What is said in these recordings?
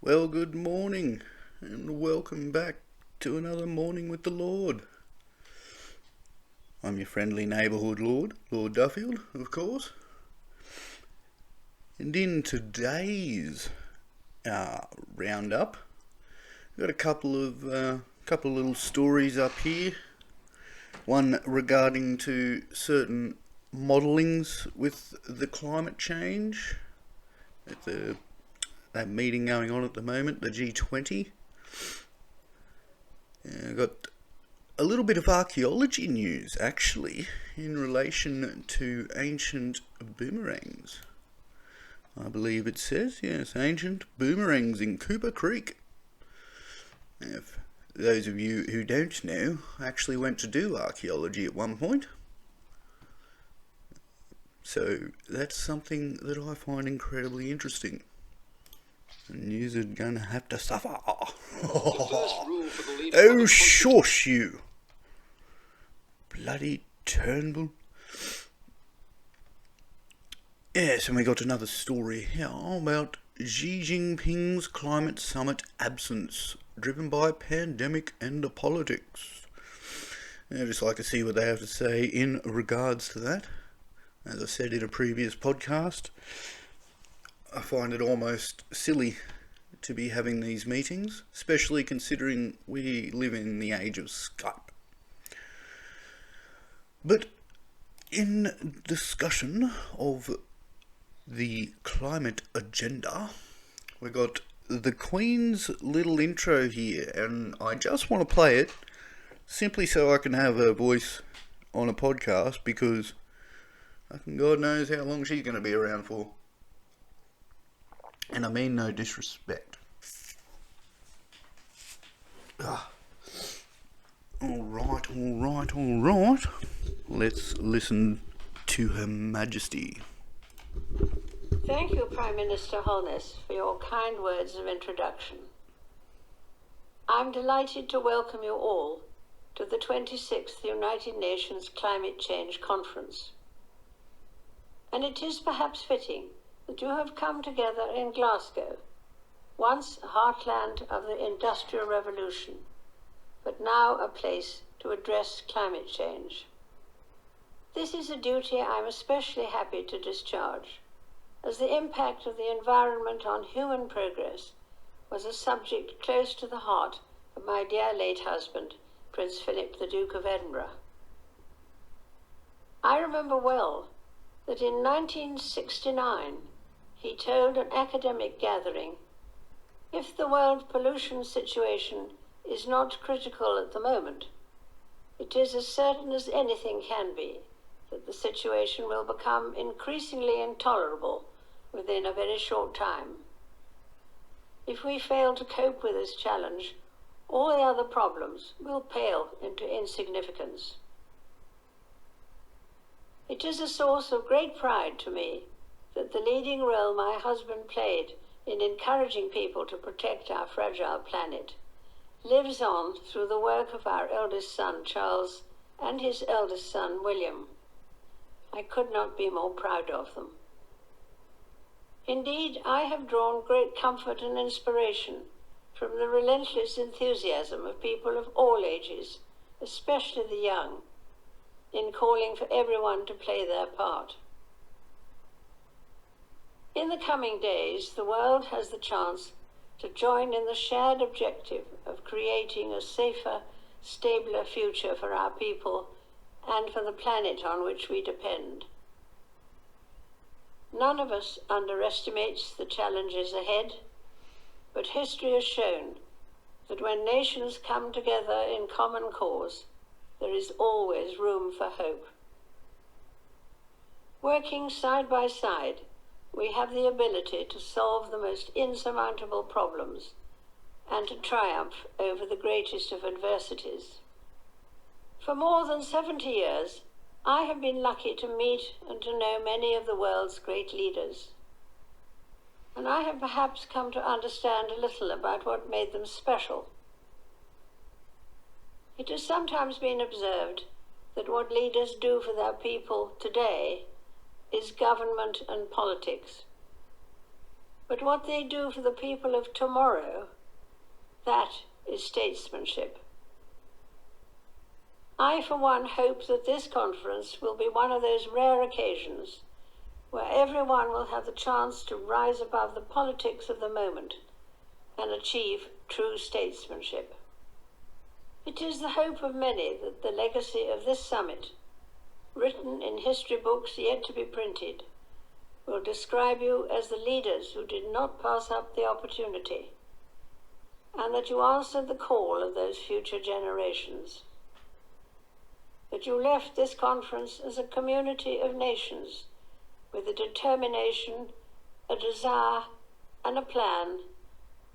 Well, good morning, and welcome back to another Morning with the Lord. I'm your friendly neighbourhood Lord, Lord Duffield, of course. And in today's roundup, we've got a couple of little stories up here. One regarding to certain modellings with the climate change at that meeting going on at the moment, the G20. I've got a little bit of archaeology news, actually, in relation to ancient boomerangs. I believe it says, yes, ancient boomerangs in Cooper Creek. If those of you who don't know, I actually went to do archaeology at one point. So that's something that I find incredibly interesting. And you're gonna have to suffer. Oh, shush you! Bloody Turnbull. Yes, and we got another story here about Xi Jinping's climate summit absence, driven by pandemic and politics. I'd just like to see what they have to say in regards to that. As I said in a previous podcast, I find it almost silly to be having these meetings, especially considering we live in the age of Skype. But in discussion of the climate agenda, we got the Queen's little intro here, and I just want to play it simply so I can have her voice on a podcast, because God knows how long she's going to be around for. And I mean no disrespect. Alright. Let's listen to Her Majesty. Thank you, Prime Minister Holness, for your kind words of introduction. I'm delighted to welcome you all to the 26th United Nations Climate Change Conference. And it is perhaps fitting that you have come together in Glasgow, once a heartland of the Industrial Revolution, but now a place to address climate change. This is a duty I'm especially happy to discharge, as the impact of the environment on human progress was a subject close to the heart of my dear late husband, Prince Philip, the Duke of Edinburgh. I remember well that in 1969, he told an academic gathering, "If the world pollution situation is not critical at the moment, it is as certain as anything can be that the situation will become increasingly intolerable within a very short time. If we fail to cope with this challenge, all the other problems will pale into insignificance." It is a source of great pride to me that the leading role my husband played in encouraging people to protect our fragile planet lives on through the work of our eldest son, Charles, and his eldest son, William. I could not be more proud of them. Indeed, I have drawn great comfort and inspiration from the relentless enthusiasm of people of all ages, especially the young, in calling for everyone to play their part. In the coming days, the world has the chance to join in the shared objective of creating a safer, stabler future for our people and for the planet on which we depend. None of us underestimates the challenges ahead, but history has shown that when nations come together in common cause, there is always room for hope. Working side by side, we have the ability to solve the most insurmountable problems and to triumph over the greatest of adversities. For more than 70 years, I have been lucky to meet and to know many of the world's great leaders. And I have perhaps come to understand a little about what made them special. It has sometimes been observed that what leaders do for their people today is government and politics. but what they do for the people of tomorrow, that is statesmanship. I, for one, hope that this conference will be one of those rare occasions where everyone will have the chance to rise above the politics of the moment and achieve true statesmanship. It is the hope of many that the legacy of this summit, written in history books yet to be printed, will describe you as the leaders who did not pass up the opportunity, and that you answered the call of those future generations. That you left this conference as a community of nations with a determination, a desire, and a plan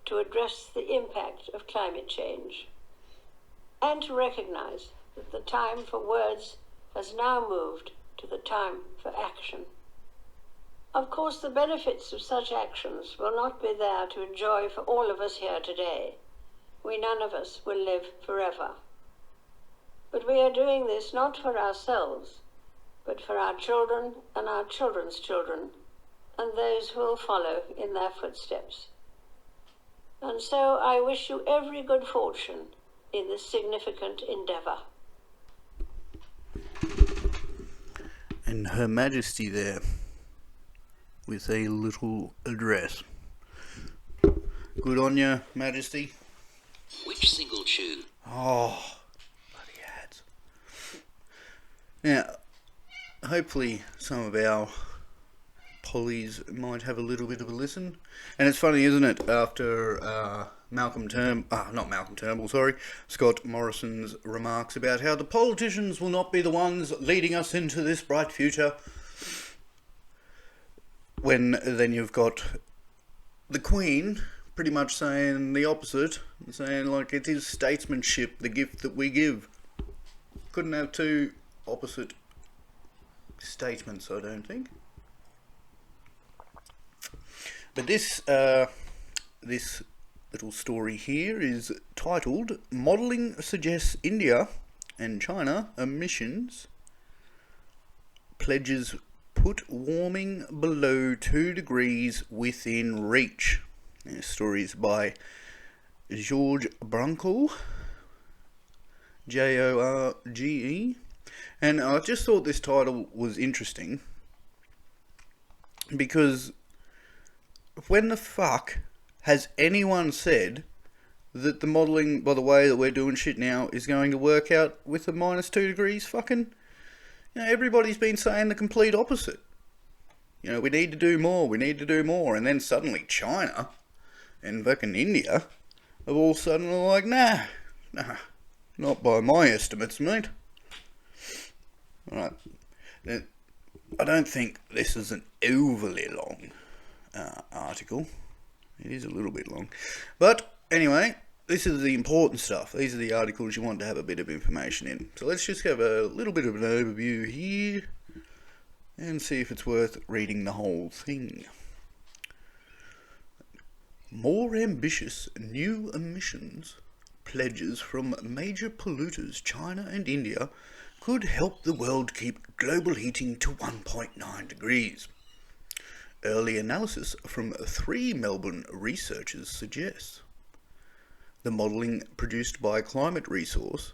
to address the impact of climate change, and to recognize that the time for words has now moved to the time for action. Of course, the benefits of such actions will not be there to enjoy for all of us here today. We none of us will live forever. But we are doing this not for ourselves, but for our children and our children's children, and those who will follow in their footsteps. And so I wish you every good fortune in this significant endeavour. And Her Majesty there, with a little address. Good on you, Majesty. Which single tune? Oh, bloody ads. Now, hopefully some of our pollies might have a little bit of a listen. And it's funny, isn't it, after Scott Morrison's remarks about how the politicians will not be the ones leading us into this bright future, when then you've got the Queen pretty much saying the opposite, saying like it is statesmanship, the gift that we give. Couldn't have two opposite statements, I don't think. But this little story here is titled "Modelling Suggests India and China Emissions Pledges Put Warming Below 2 degrees Within Reach." This story is by George Brunkel, Jorge, and I just thought this title was interesting because when the fuck has anyone said that the modelling, by the way that we're doing shit now, is going to work out with a -2 degrees fucking... You know, everybody's been saying the complete opposite. You know, we need to do more, and then suddenly China and fucking India have all suddenly like, nah, not by my estimates, mate. Alright, I don't think this is an overly long article. It is a little bit long, but anyway, this is the important stuff. These are the articles you want to have a bit of information in. So let's just have a little bit of an overview here and see if it's worth reading the whole thing. More ambitious new emissions pledges from major polluters China and India could help the world keep global heating to 1.9 degrees. Early analysis from 3 Melbourne researchers suggests. The modelling produced by Climate Resource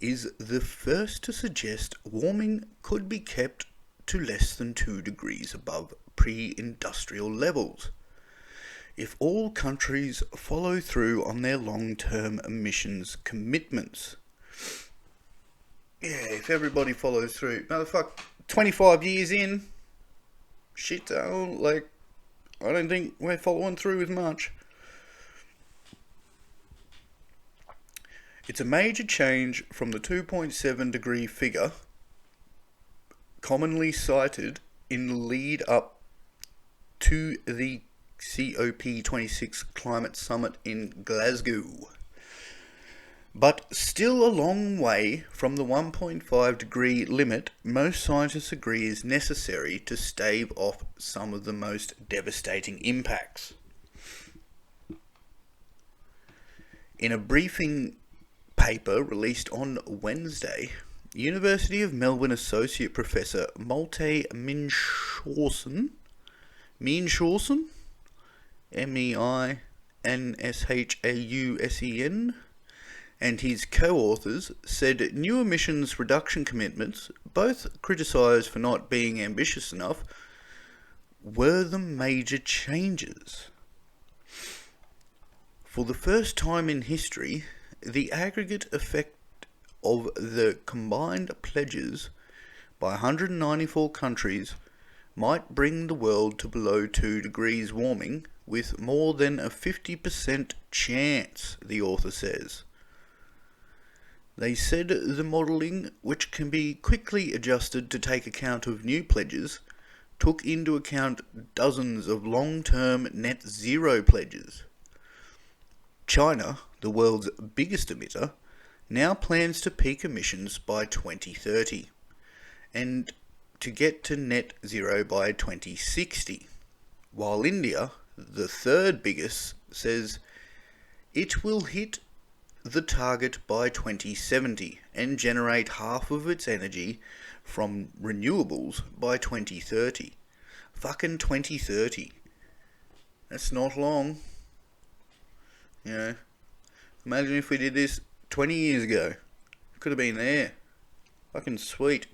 is the first to suggest warming could be kept to less than 2 degrees above pre-industrial levels if all countries follow through on their long-term emissions commitments. Yeah, if everybody follows through. Motherfucker, 25 years in, shit, I don't think we're following through with much. It's a major change from the 2.7 degree figure commonly cited in the lead up to the COP26 climate summit in Glasgow, but still a long way from the 1.5 degree limit most scientists agree is necessary to stave off some of the most devastating impacts. In a briefing paper released on Wednesday, University of Melbourne Associate Professor Malte Minshausen MEINSHAUSEN, and his co-authors said new emissions reduction commitments, both criticised for not being ambitious enough, were the major changes. For the first time in history, the aggregate effect of the combined pledges by 194 countries might bring the world to below 2 degrees warming with more than a 50% chance, the author says. They said the modelling, which can be quickly adjusted to take account of new pledges, took into account dozens of long-term net zero pledges. China, the world's biggest emitter, now plans to peak emissions by 2030 and to get to net zero by 2060, while India, the third biggest, says it will hit the target by 2070 and generate half of its energy from renewables by 2030. Fucking 2030. That's not long. You know, imagine if we did this 20 years ago. Could have been there. Fucking sweet.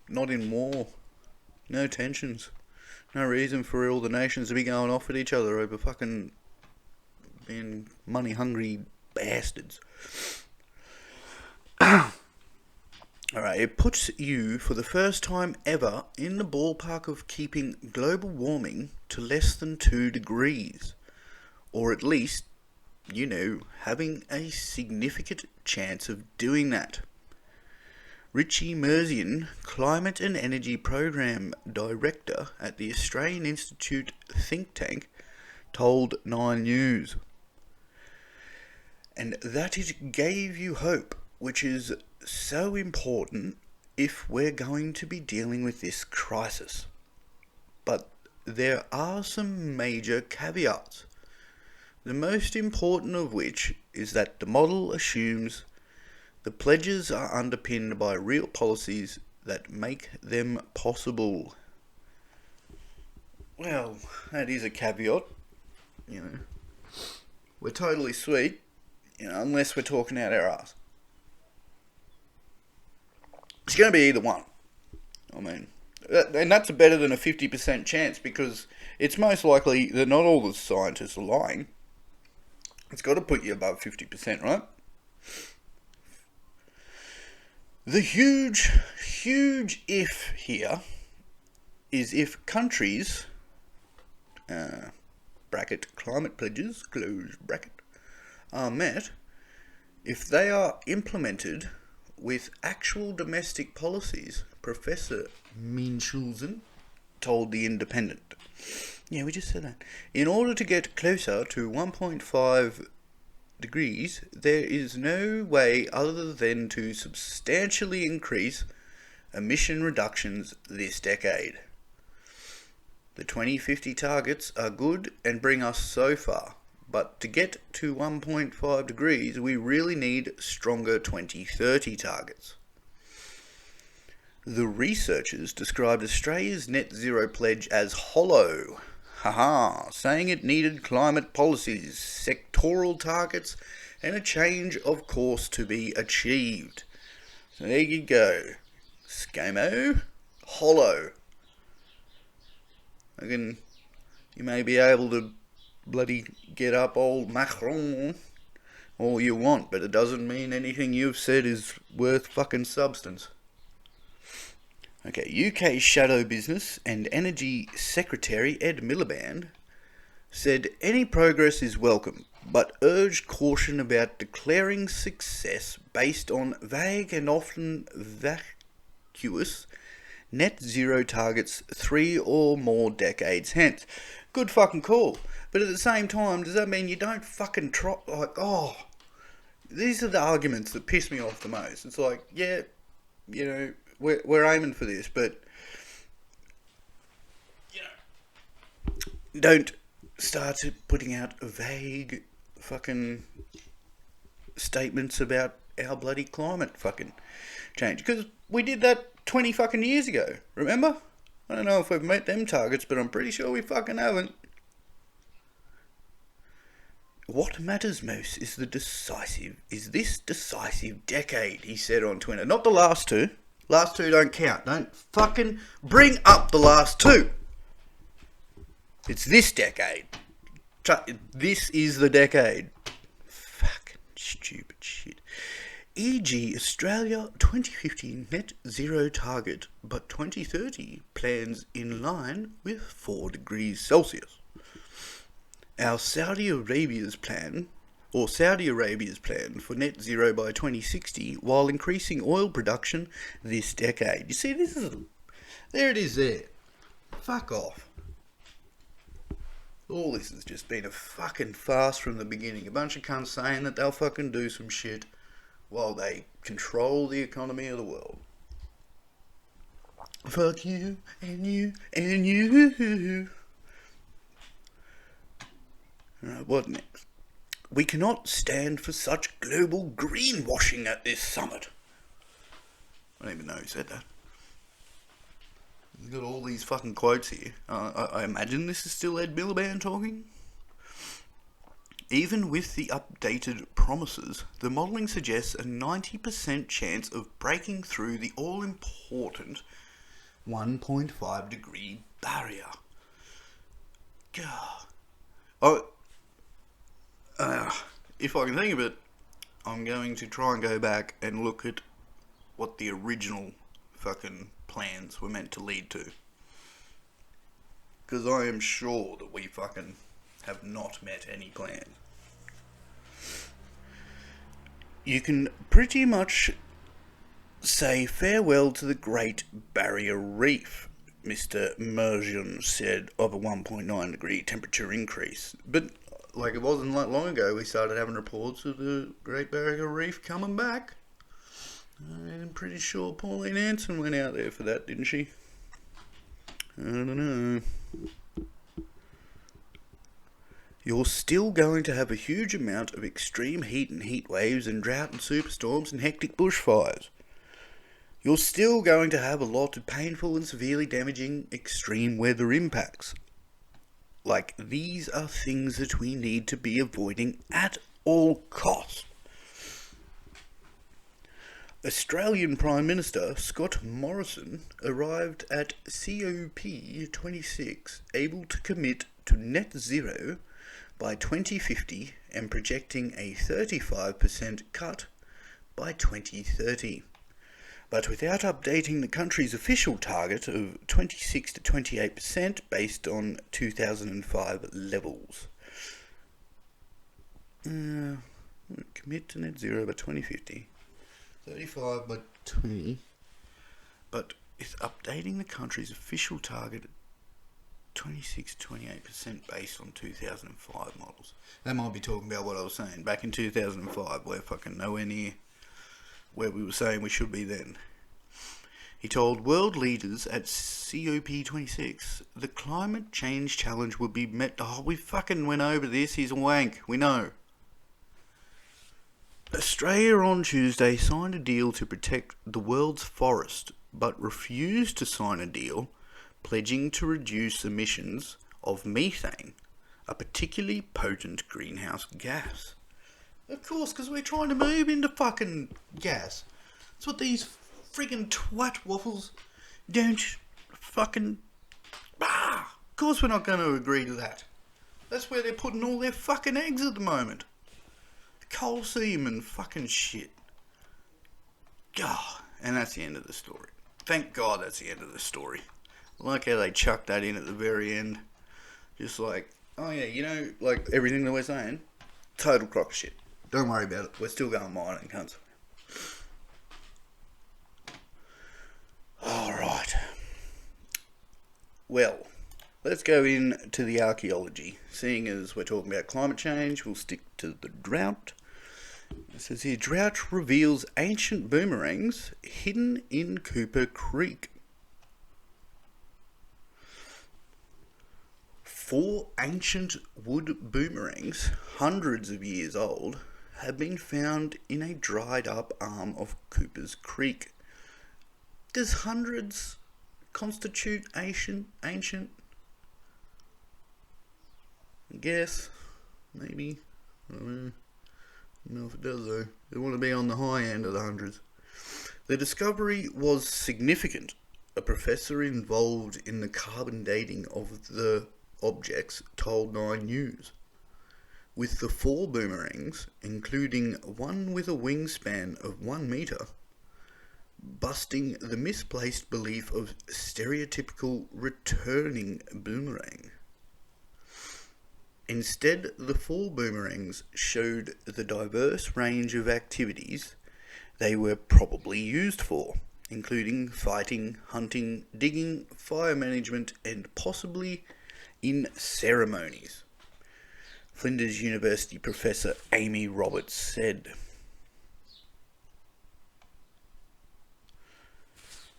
Not in war. No tensions. No reason for all the nations to be going off at each other over fucking being money-hungry bastards. Alright, it puts you, for the first time ever, in the ballpark of keeping global warming to less than 2 degrees. Or at least, you know, having a significant chance of doing that. Richie Merzian, Climate and Energy Program Director at the Australian Institute think tank, told 9 News. And that it gave you hope, which is so important if we're going to be dealing with this crisis. But there are some major caveats, the most important of which is that the model assumes the pledges are underpinned by real policies that make them possible. Well, that is a caveat. You know, we're totally sweet, you know, unless we're talking out our ass. It's going to be either one. I mean, and that's better than a 50% chance, because it's most likely that not all the scientists are lying. It's got to put you above 50%, right? The huge if here is if countries, bracket climate pledges, close bracket, are met, if they are implemented with actual domestic policies, Professor Minshulzen told The Independent. Yeah, we just said that. In order to get closer to 1.5 degrees, there is no way other than to substantially increase emission reductions this decade. The 2050 targets are good and bring us so far, but to get to 1.5 degrees, we really need stronger 2030 targets. The researchers described Australia's net zero pledge as hollow, saying it needed climate policies, sectoral targets, and a change of course to be achieved. So there you go. ScoMo, hollow. Again, you may be able to bloody get up old Macron all you want, but it doesn't mean anything you've said is worth fucking substance. Okay, UK Shadow Business and Energy Secretary Ed Miliband said any progress is welcome, but urged caution about declaring success based on vague and often vacuous net zero targets 3 or more decades hence. Good fucking call. But at the same time, does that mean you don't fucking try? Like, oh, these are the arguments that piss me off the most. It's like, yeah, you know, we're aiming for this, but you know, don't start putting out vague fucking statements about our bloody climate fucking change, because we did that 20 fucking years ago. Remember? I don't know if we've met them targets, but I'm pretty sure we fucking haven't. What matters most is this decisive decade, he said on Twitter. Not the last two. Last two don't count. Don't fucking bring up the last two. It's this decade. This is the decade. Fucking stupid shit. E.g. Australia 2050 net zero target, but 2030 plans in line with 4 degrees Celsius. Our Saudi Arabia's plan for net zero by 2060 while increasing oil production this decade. You see, there it is there. Fuck off. All this has just been a fucking farce from the beginning. A bunch of cunts saying that they'll fucking do some shit while they control the economy of the world. Fuck you, and you, and you. Alright, what next? We cannot stand for such global greenwashing at this summit. I don't even know who said that. We've got all these fucking quotes here. I imagine this is still Ed Miliband talking. Even with the updated promises, the modelling suggests a 90% chance of breaking through the all-important 1.5 degree barrier. God. If I can think of it, I'm going to try and go back and look at what the original fucking plans were meant to lead to. Because I am sure that we fucking have not met any plan. You can pretty much say farewell to the Great Barrier Reef, Mr. Merjan said of a 1.9 degree temperature increase. But like it wasn't that long ago we started having reports of the Great Barrier Reef coming back. I'm pretty sure Pauline Hanson went out there for that, didn't she? I don't know. You're still going to have a huge amount of extreme heat and heat waves and drought and superstorms and hectic bushfires. You're still going to have a lot of painful and severely damaging extreme weather impacts. Like, these are things that we need to be avoiding at all costs. Australian Prime Minister Scott Morrison arrived at COP26 able to commit to net zero by 2050 and projecting a 35% cut by 2030. But without updating the country's official target of 26 to 28% based on 2005 levels. Commit to net zero by 2050. 35 by 20. But it's updating the country's official target 26 to 28% based on 2005 models. That might be talking about what I was saying. Back in 2005, we're fucking nowhere near where we were saying we should be then. He told world leaders at COP26 the climate change challenge would be met. Oh, we fucking went over this. He's a wank. We know. Australia on Tuesday signed a deal to protect the world's forest, but refused to sign a deal pledging to reduce emissions of methane, a particularly potent greenhouse gas. Of course, because we're trying to move into fucking gas. That's what these friggin' twat waffles don't fucking... Of course we're not going to agree to that. That's where they're putting all their fucking eggs at the moment. Coal seam and fucking shit. And that's the end of the story. Thank God that's the end of the story. I like how they chucked that in at the very end. Just like, oh yeah, you know, like everything that we're saying, total crock of shit. Don't worry about it. We're still going mining, cunts. Alright. Well, let's go into the archaeology. Seeing as we're talking about climate change, we'll stick to the drought. It says here, drought reveals ancient boomerangs hidden in Cooper Creek. 4 ancient wood boomerangs, hundreds of years old, have been found in a dried up arm of Cooper's Creek. Does hundreds constitute ancient? I guess. Maybe. I don't know if it does though. They want to be on the high end of the hundreds. The discovery was significant. A professor involved in the carbon dating of the objects told Nine News. With the 4 boomerangs, including one with a wingspan of 1 metre, busting the misplaced belief of stereotypical returning boomerang. Instead, the 4 boomerangs showed the diverse range of activities they were probably used for, including fighting, hunting, digging, fire management, and possibly in ceremonies. Flinders University professor Amy Roberts said.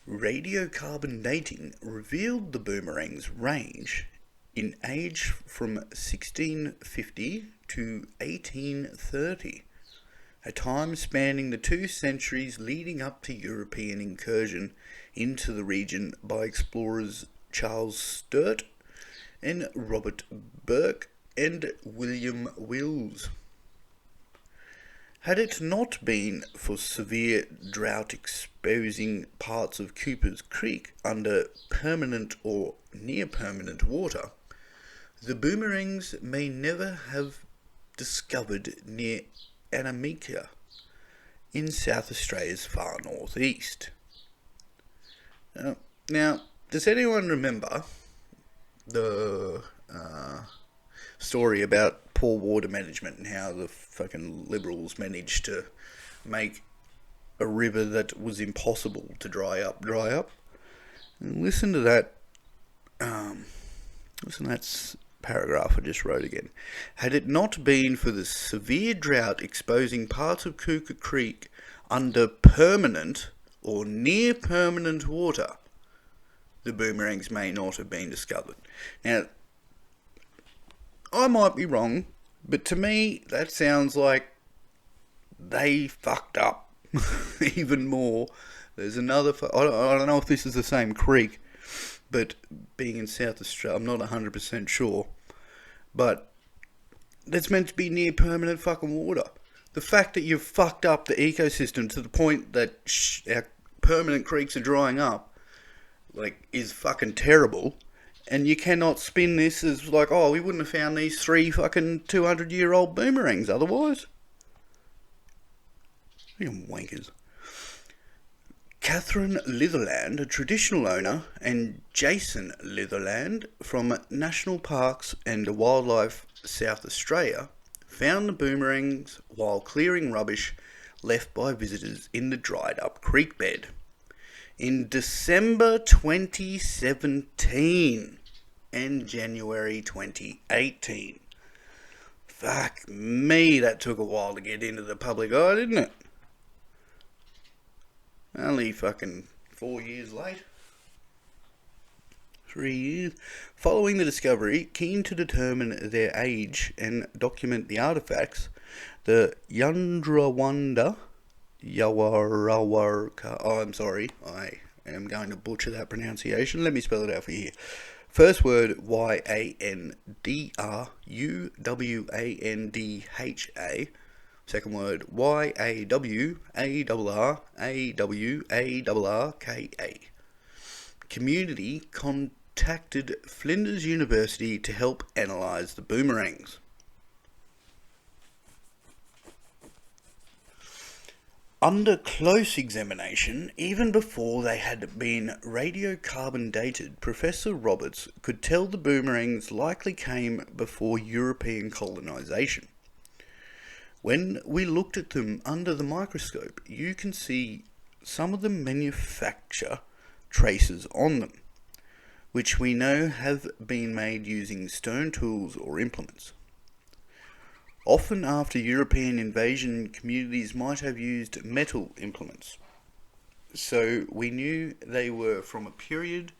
Radiocarbon dating revealed the boomerang's range in age from 1650 to 1830, a time spanning the 2 centuries leading up to European incursion into the region by explorers Charles Sturt and Robert Burke and William Wills. Had it not been for severe drought exposing parts of Cooper's Creek under permanent or near permanent water, the boomerangs may never have discovered near Annamieka in South Australia's far northeast. Now, does anyone remember the story about poor water management and how the fucking Liberals managed to make a river that was impossible to dry up? And listen to that. Listen to that paragraph I just wrote again. Had it not been for the severe drought exposing parts of Cooper Creek under permanent or near permanent water, the boomerangs may not have been discovered. Now, I might be wrong, but to me that sounds like they fucked up even more. There's another, I don't know if this is the same creek, but being in South Australia, I'm not 100% sure, but that's meant to be near permanent fucking water. The fact that you've fucked up the ecosystem to the point that our permanent creeks are drying up, like, is fucking terrible, and you cannot spin this as like, oh, we wouldn't have found these 3 fucking 200-year-old boomerangs otherwise. You wankers. Catherine Litherland, a traditional owner, and Jason Litherland from National Parks and Wildlife South Australia found the boomerangs while clearing rubbish left by visitors in the dried up creek bed in December 2017 and January 2018. Fuck me, that took a while to get into the public eye, didn't it? Only fucking 4 years late. 3 years. Following the discovery, keen to determine their age and document the artifacts, the Yundrawanda Yawarrawarka. Oh, I'm sorry. I am going to butcher that pronunciation. Let me spell it out for you. First word, Yandrawandha. Second word, Yawarrararka. Community contacted Flinders University to help analyse the boomerangs. Under close examination, even before they had been radiocarbon dated, Professor Roberts could tell the boomerangs likely came before European colonisation. When we looked at them under the microscope, you can see some of the manufacture traces on them, which we know have been made using stone tools or implements. Often after European invasion, communities might have used metal implements, so we knew they were from a period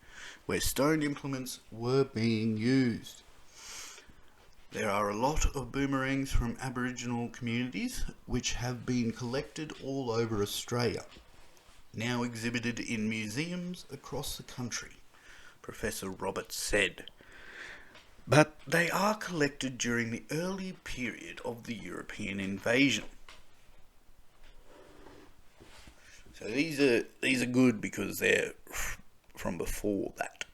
where stone implements were being used. There are a lot of boomerangs from Aboriginal communities which have been collected all over Australia, now exhibited in museums across the country, Professor Roberts said. but they are collected during the early period of the European invasion. So these are good because they're from before that.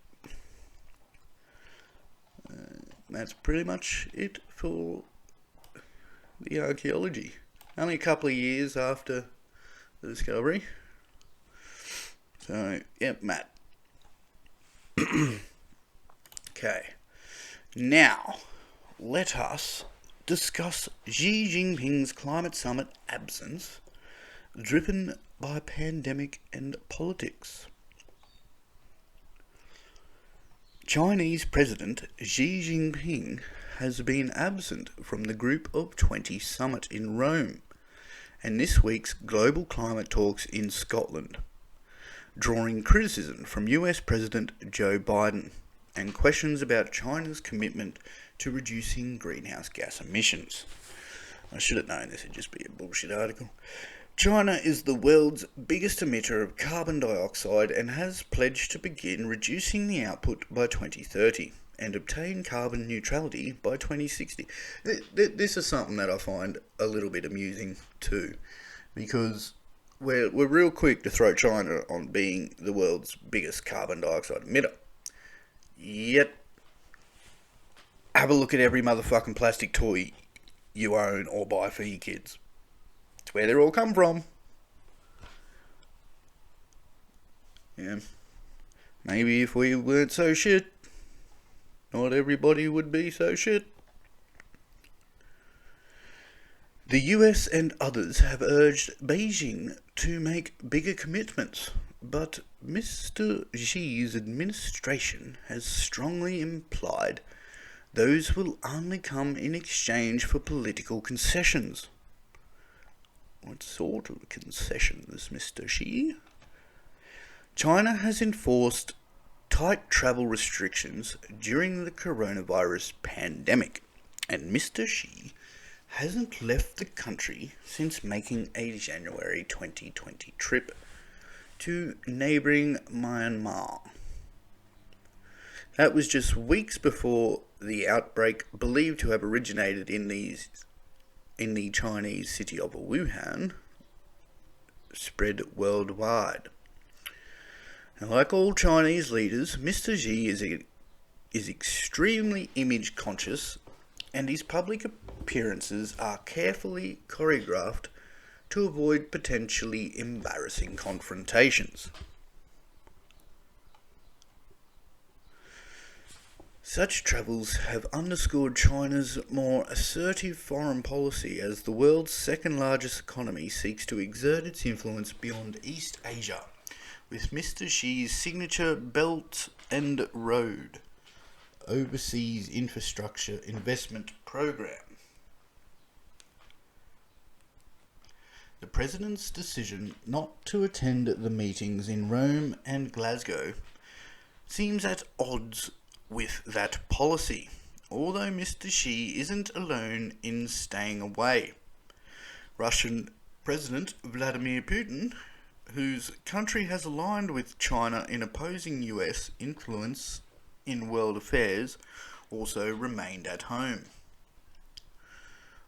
That's pretty much it for the archaeology. Only a couple of years after the discovery. So, yep, Matt. Okay. Now, let us discuss Xi Jinping's climate summit absence, driven by pandemic and politics. Chinese President Xi Jinping has been absent from the Group of 20 summit in Rome and this week's global climate talks in Scotland, drawing criticism from US President Joe Biden and questions about China's commitment to reducing greenhouse gas emissions. I should have known this would just be a bullshit article. China is the world's biggest emitter of carbon dioxide and has pledged to begin reducing the output by 2030 and obtain carbon neutrality by 2060. This is something that I find a little bit amusing too, because we're real quick to throw China on being the world's biggest carbon dioxide emitter. Yet, have a look at every motherfucking plastic toy you own or buy for your kids. It's where they're all come from. Yeah. Maybe if we weren't so shit, not everybody would be so shit. The US and others have urged Beijing to make bigger commitments, but Mr. Xi's administration has strongly implied those will only come in exchange for political concessions. What sort of concessions, Mr. Xi? China has enforced tight travel restrictions during the coronavirus pandemic, and Mr. Xi hasn't left the country since making a January 2020 trip to neighbouring Myanmar. That was just weeks before the outbreak, believed to have originated in the Chinese city of Wuhan, spread worldwide. And like all Chinese leaders, Mr. Xi is extremely image conscious, and his public appearances are carefully choreographed to avoid potentially embarrassing confrontations. Such travels have underscored China's more assertive foreign policy as the world's second largest economy seeks to exert its influence beyond East Asia, with Mr. Xi's signature Belt and Road Overseas Infrastructure Investment Program. The President's decision not to attend the meetings in Rome and Glasgow seems at odds with that policy, although Mr. Xi isn't alone in staying away. Russian President Vladimir Putin, whose country has aligned with China in opposing US influence in world affairs, also remained at home.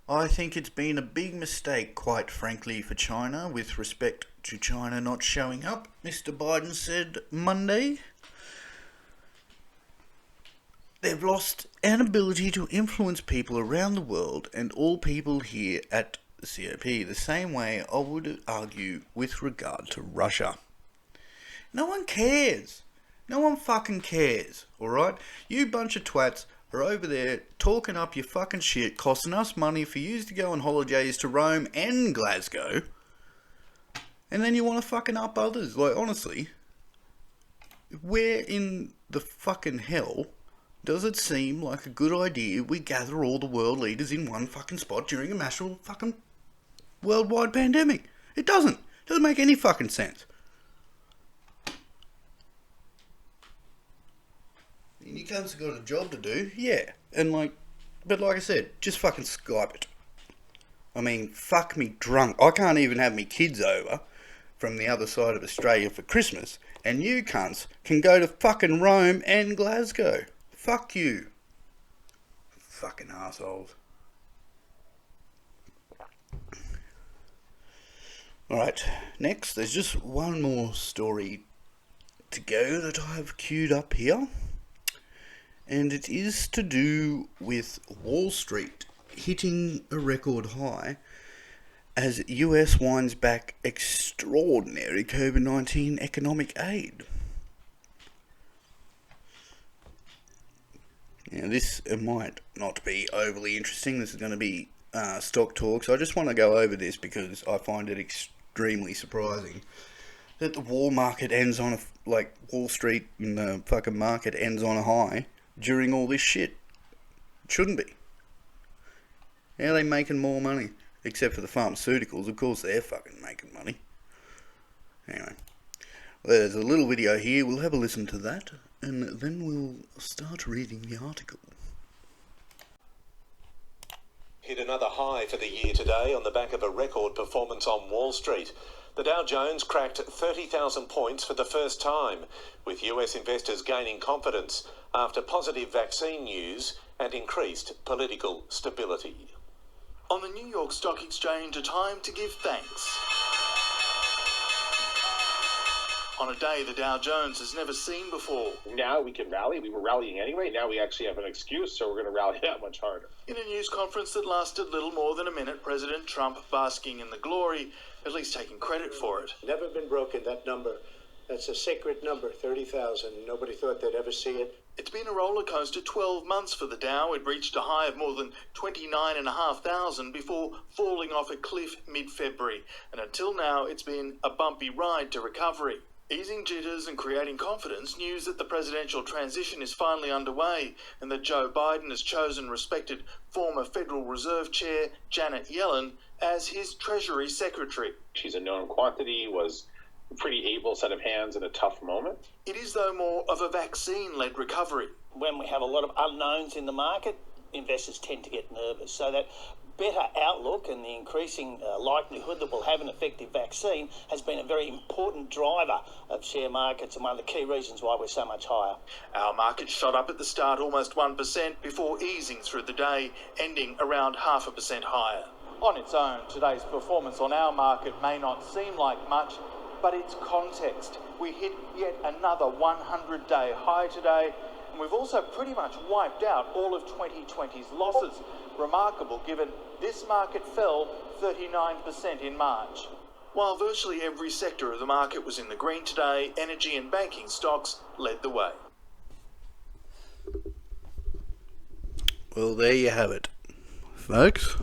I think it's been a big mistake, quite frankly, for China with respect to China not showing up, Mr. Biden said Monday. They've lost an ability to influence people around the world and all people here at the COP, the same way I would argue with regard to Russia. No one cares. No one fucking cares, alright? You bunch of twats are over there talking up your fucking shit, costing us money for you to go on holidays to Rome and Glasgow, and then you want to fucking up others. Like, honestly, where in the fucking hell does it seem like a good idea we gather all the world leaders in one fucking spot during a massive fucking worldwide pandemic? It doesn't. It doesn't make any fucking sense. You cunts have got a job to do, yeah. And but like I said, just fucking Skype it. I mean, fuck me drunk. I can't even have me kids over from the other side of Australia for Christmas, and you cunts can go to fucking Rome and Glasgow. Fuck you. Fucking assholes. Alright, next, there's just one more story to go that I have queued up here. And it is to do with Wall Street hitting a record high as US winds back extraordinary COVID-19 economic aid. Now, this might not be overly interesting. This is going to be stock talk, so I just want to go over this because I find it extremely surprising that the Wall Street and the fucking market ends on a high during all this shit. It shouldn't be. How are they making more money? Except for the pharmaceuticals, of course they're fucking making money. Anyway, there's a little video here, we'll have a listen to that, and then we'll start reading the article. Hit another high for the year today on the back of a record performance on Wall Street. The Dow Jones cracked 30,000 points for the first time, with US investors gaining confidence after positive vaccine news and increased political stability. On the New York Stock Exchange, a time to give thanks. On a day the Dow Jones has never seen before. Now we can rally. We were rallying anyway. Now we actually have an excuse, so we're going to rally that much harder. In a news conference that lasted little more than a minute, President Trump, basking in the glory, at least taking credit for it. Never been broken, that number. That's a sacred number, 30,000. Nobody thought they'd ever see it. It's been a roller coaster 12 months for the Dow. It reached a high of more than 29,500 before falling off a cliff mid-February. And until now, it's been a bumpy ride to recovery. Easing jitters and creating confidence, news that the presidential transition is finally underway and that Joe Biden has chosen respected former Federal Reserve Chair Janet Yellen as his Treasury Secretary. She's a known quantity, was a pretty able set of hands in a tough moment. It is, though, more of a vaccine-led recovery. When we have a lot of unknowns in the market, investors tend to get nervous. So that better outlook and the increasing likelihood that we'll have an effective vaccine has been a very important driver of share markets and one of the key reasons why we're so much higher. Our market shot up at the start almost 1% before easing through the day, ending around 0.5% higher. On its own, today's performance on our market may not seem like much, but it's context. We hit yet another 100-day high today, and we've also pretty much wiped out all of 2020's losses. Remarkable given this market fell 39% in March. While virtually every sector of the market was in the green today, energy and banking stocks led the way. Well, there you have it, folks.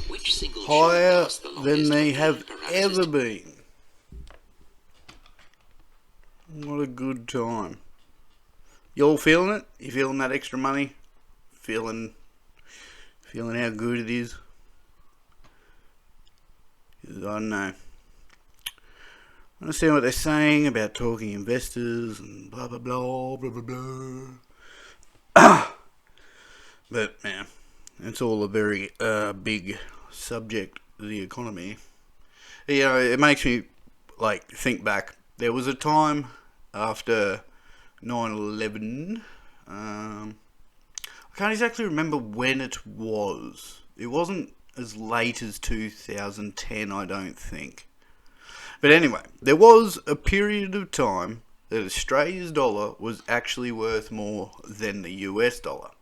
Which single Higher lasts the than longest they on the have parameters ever to- been. What a good time. You all feeling it? You feeling that extra money? Feeling how good it is? I don't know. I understand what they're saying about talking investors and blah blah blah blah blah blah. But yeah, it's all a very big subject, the economy. You know, it makes me think back. There was a time after 9/11. I can't exactly remember when it was. It wasn't as late as 2010, I don't think. But anyway, there was a period of time that Australia's dollar was actually worth more than the US dollar.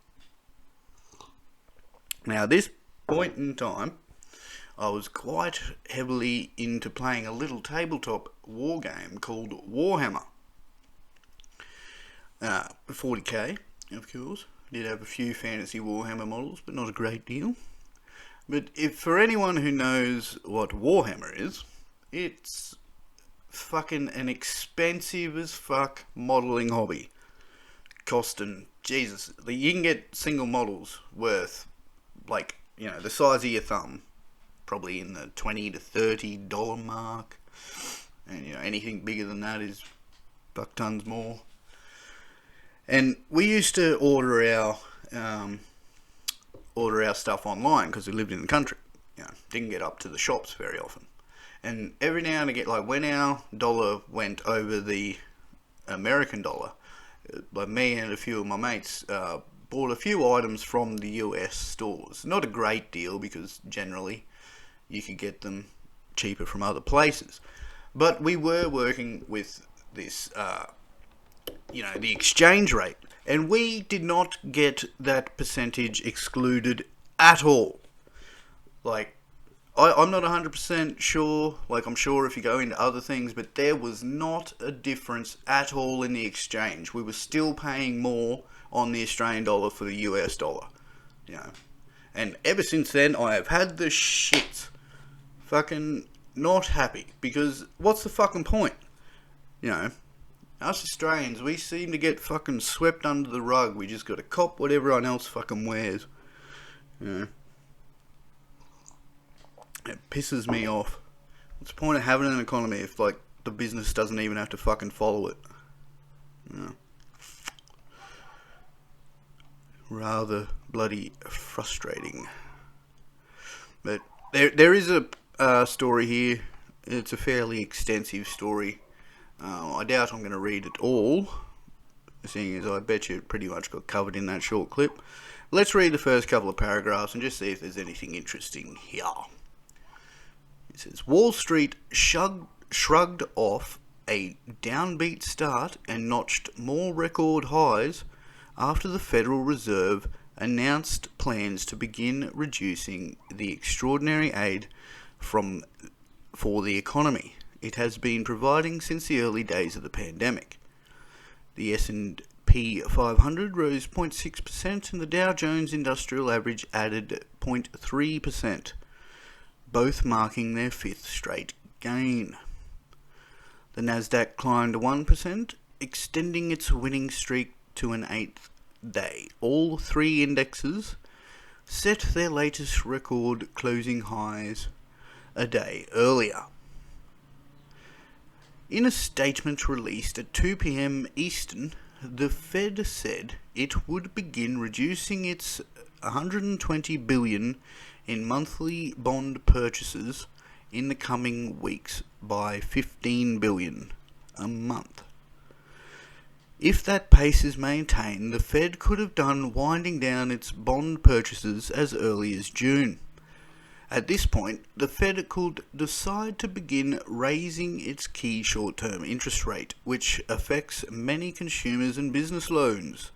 Now, at this point in time, I was quite heavily into playing a little tabletop war game called Warhammer. 40k, of course. Did have a few fantasy Warhammer models, but not a great deal. But if for anyone who knows what Warhammer is, it's fucking an expensive as fuck modelling hobby. Costing, Jesus, you can get single models worth, the size of your thumb, probably in the $20 to $30 mark. And, anything bigger than that is buck tons more. And we used to order our stuff online because we lived in the country. Didn't get up to the shops very often. And every now and again, when our dollar went over the American dollar, me and a few of my mates bought a few items from the US stores. Not a great deal because generally you could get them cheaper from other places. But we were working with this, the exchange rate. And we did not get that percentage excluded at all. Like, I'm not 100% sure, like I'm sure if you go into other things, but there was not a difference at all in the exchange. We were still paying more on the Australian dollar for the US dollar, And ever since then, I have had the shits. Fucking not happy, because what's the fucking point? Us Australians, we seem to get fucking swept under the rug. We just gotta cop what everyone else fucking wears. It pisses me off. What's the point of having an economy if, like, the business doesn't even have to fucking follow it? Rather bloody frustrating. But there is a story here. It's a fairly extensive story. I doubt I'm going to read it all, seeing as I bet you it pretty much got covered in that short clip. Let's read the first couple of paragraphs and just see if there's anything interesting here. It says, Wall Street shrugged off a downbeat start and notched more record highs after the Federal Reserve announced plans to begin reducing the extraordinary aid for the economy it has been providing since the early days of the pandemic. The S&P 500 rose 0.6% and the Dow Jones Industrial Average added 0.3%, both marking their fifth straight gain. The Nasdaq climbed 1%, extending its winning streak to an eighth day. All three indexes set their latest record closing highs a day earlier. In a statement released at 2 p.m. Eastern, the Fed said it would begin reducing its $120 billion in monthly bond purchases in the coming weeks by $15 billion a month. If that pace is maintained, the Fed could have done winding down its bond purchases as early as June. At this point, the Fed could decide to begin raising its key short-term interest rate, which affects many consumers and business loans.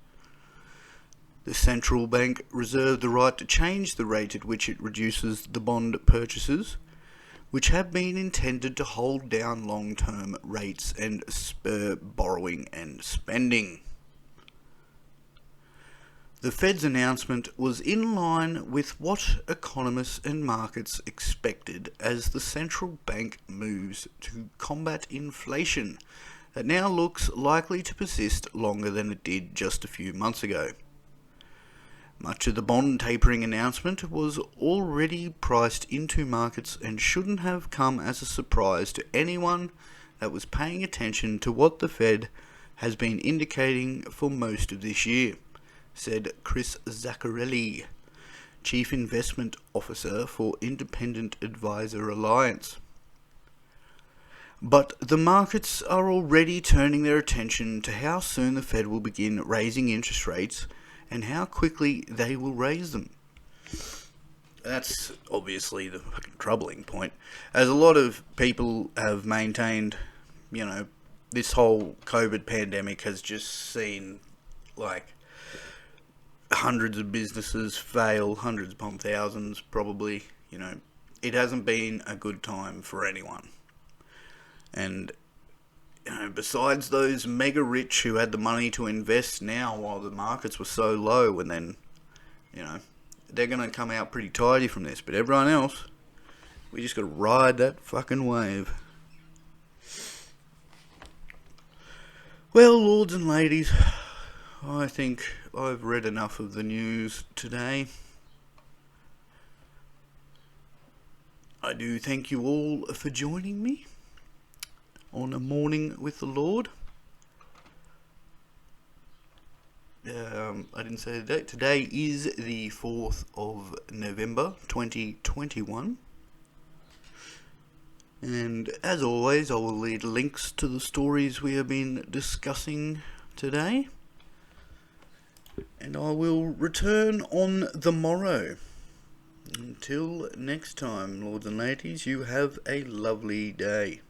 The central bank reserved the right to change the rate at which it reduces the bond purchases, which have been intended to hold down long-term rates and spur borrowing and spending. The Fed's announcement was in line with what economists and markets expected as the central bank moves to combat inflation that now looks likely to persist longer than it did just a few months ago. Much of the bond tapering announcement was already priced into markets and shouldn't have come as a surprise to anyone that was paying attention to what the Fed has been indicating for most of this year, said Chris Zaccarelli, Chief Investment Officer for Independent Advisor Alliance. But the markets are already turning their attention to how soon the Fed will begin raising interest rates and how quickly they will raise them. That's obviously the fucking troubling point, as a lot of people have maintained, this whole COVID pandemic has just seen, hundreds of businesses fail, hundreds upon thousands probably, It hasn't been a good time for anyone. And besides those mega rich who had the money to invest now while the markets were so low, and then, they're going to come out pretty tidy from this. But everyone else, we just got to ride that fucking wave. Well, lords and ladies, I think I've read enough of the news today. I do thank you all for joining me on A Morning with the Lord. I didn't say the date. Today is the 4th of November 2021. And as always, I will leave links to the stories we have been discussing today. And I will return on the morrow. Until next time, lords and ladies, you have a lovely day.